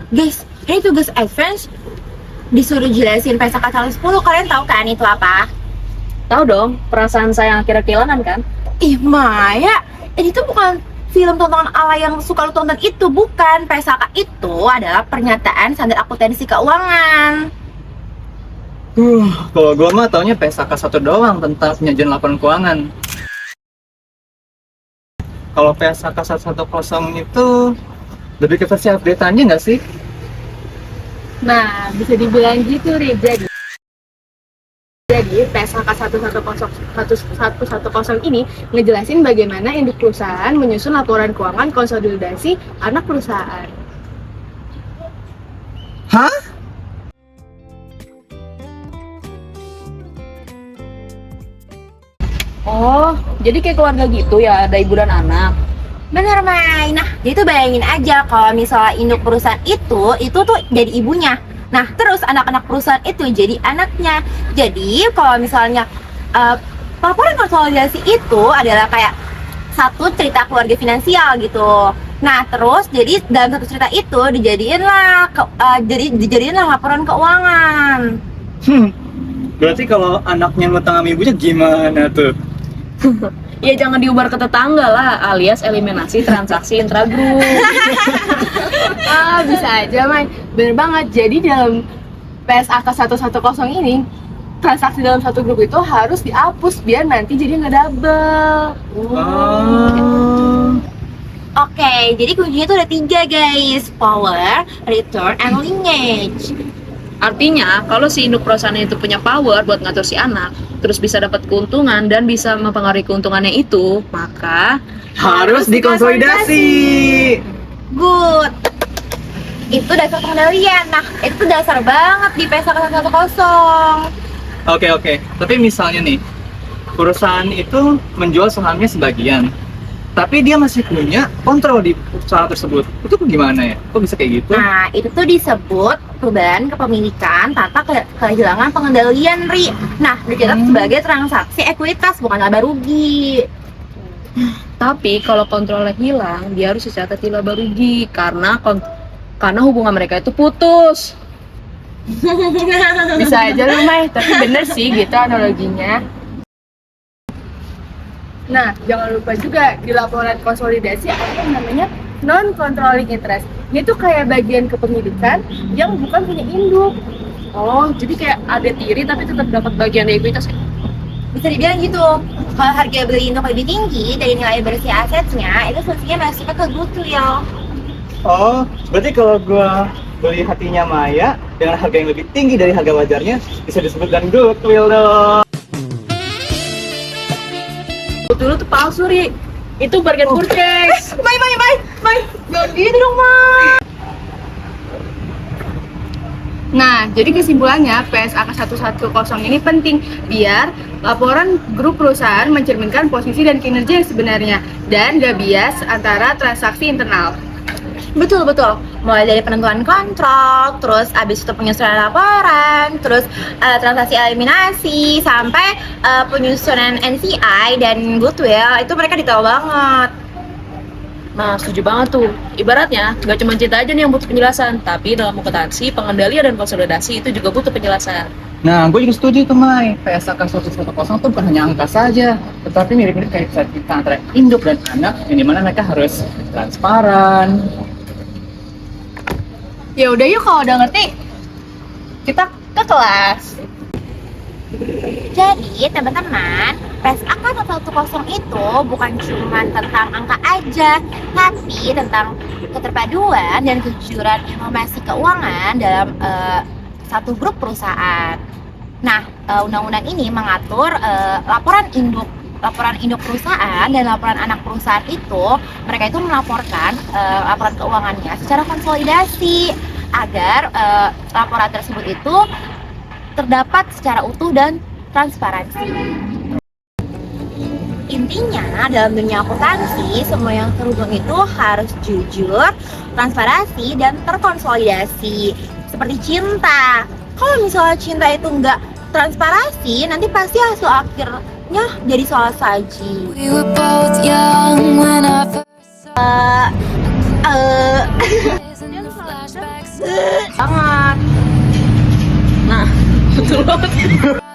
Guys, ini tugas advance disuruh jelasin pesta pasal 10. Kalian tahu kan itu apa? Tahu dong, perasaan saya yang akhirnya kehilangan kan? Ih Maya, ini tuh bukan film tontonan ala yang suka lu tonton itu, bukan. PSAK itu adalah pernyataan standar akuntansi keuangan. Kalau gua mah taunya PSAK 1 doang tentang penyajian laporan keuangan. Kalau PSAK 110 itu lebih ke versi update-annya nggak sih? Nah, bisa dibilang gitu, Ri. Jadi PSAK 110 ini ngejelasin bagaimana induk perusahaan menyusun laporan keuangan konsolidasi anak perusahaan. Hah? Oh, jadi kayak keluarga gitu ya, ada ibu dan anak. Bener, Mai. Nah, jadi tuh bayangin aja kalau misalnya induk perusahaan itu tuh jadi ibunya. Nah, terus anak-anak perusahaan itu jadi anaknya. Jadi, kalau misalnya laporan konsolidasi itu adalah kayak satu cerita keluarga finansial gitu. Nah, terus jadi dalam satu cerita itu dijadiinlah laporan keuangan. Berarti kalau anaknya ngutang sama ibunya gimana tuh? Ya jangan diumbar ke tetangga lah, alias eliminasi transaksi intragroup. Bisa aja, Mai. Bener banget. Jadi dalam PSAK 110 ini, transaksi dalam satu grup itu harus dihapus biar nanti jadi nggak double. Oke, jadi kuncinya tuh ada 3 guys. Power, return, and lineage. Artinya, kalau si induk perusahaan itu punya power buat ngatur si anak, terus bisa dapat keuntungan dan bisa mempengaruhi keuntungannya itu, maka Harus dikonsolidasi. Good. Itu dasar pengendalian. Nah, itu dasar banget di PSAK 110. Oke. Tapi misalnya nih, perusahaan itu menjual sahamnya sebagian, tapi dia masih punya kontrol di usaha tersebut. Itu gimana ya? Kok bisa kayak gitu? Nah, itu tuh disebut perubahan kepemilikan tanpa kehilangan pengendalian, Ri. Nah, dicatat sebagai transaksi ekuitas, bukan laba rugi. tapi kalau kontrolnya hilang, dia harus dicatat di laba rugi karena hubungan mereka itu putus. Bisa aja lu, Mai. Tapi bener sih gitu analoginya. Nah, jangan lupa juga di laporan konsolidasi ada yang namanya non-controlling interest. Ini tuh kayak bagian kepemilikan yang bukan punya induk. Oh, jadi kayak ada tiri tapi tetap dapat bagian ekuitas. Bisa dibilang gitu. Kalau harga beli induk lebih tinggi dari nilai bersih asetnya, itu fungsinya masuk ke goodwill. Oh, berarti kalau gua beli hatinya Maya dengan harga yang lebih tinggi dari harga wajarnya, bisa disebut dan goodwill dong. Dulu tuh palsu, Ri. Itu bargain purchase. Mai, jangan gitu dong, Mai. Nah, jadi kesimpulannya PSAK 110 ini penting biar laporan grup perusahaan mencerminkan posisi dan kinerja yang sebenarnya dan gak bias antara transaksi internal. Betul. Mulai dari penentuan kontrak, terus abis itu penyusunan laporan, terus transaksi eliminasi, sampai penyusunan NCI dan goodwill, itu mereka detail banget. Nah, setuju banget tuh. Ibaratnya, nggak cuma cerita aja nih yang butuh penjelasan, tapi dalam akuntansi, pengendalian, dan konsolidasi itu juga butuh penjelasan. Nah, gue juga setuju tuh, Mai. PSAK 110 tuh bukan hanya angka saja, tetapi mirip-mirip kayak cerita antara induk dan anak, yang dimana mereka harus transparan. Ya udah yuk, kalau udah ngerti kita ke kelas. Jadi teman-teman, PSAK 110 itu bukan cuma tentang angka aja, tapi tentang keterpaduan dan kejujuran informasi keuangan dalam satu grup perusahaan. Nah, undang-undang ini mengatur laporan induk perusahaan dan laporan anak perusahaan itu, mereka itu melaporkan laporan keuangannya secara konsolidasi agar laporan tersebut itu terdapat secara utuh dan transparansi. Intinya dalam dunia akuntansi, semua yang terhubung itu harus jujur, transparansi, dan terkonsolidasi. Seperti cinta. Kalau misalnya cinta itu nggak transparansi, nanti pasti hasil akhirnya jadi soal saji. We were both young when I first saw flashbacks banget. Nah, betul banget.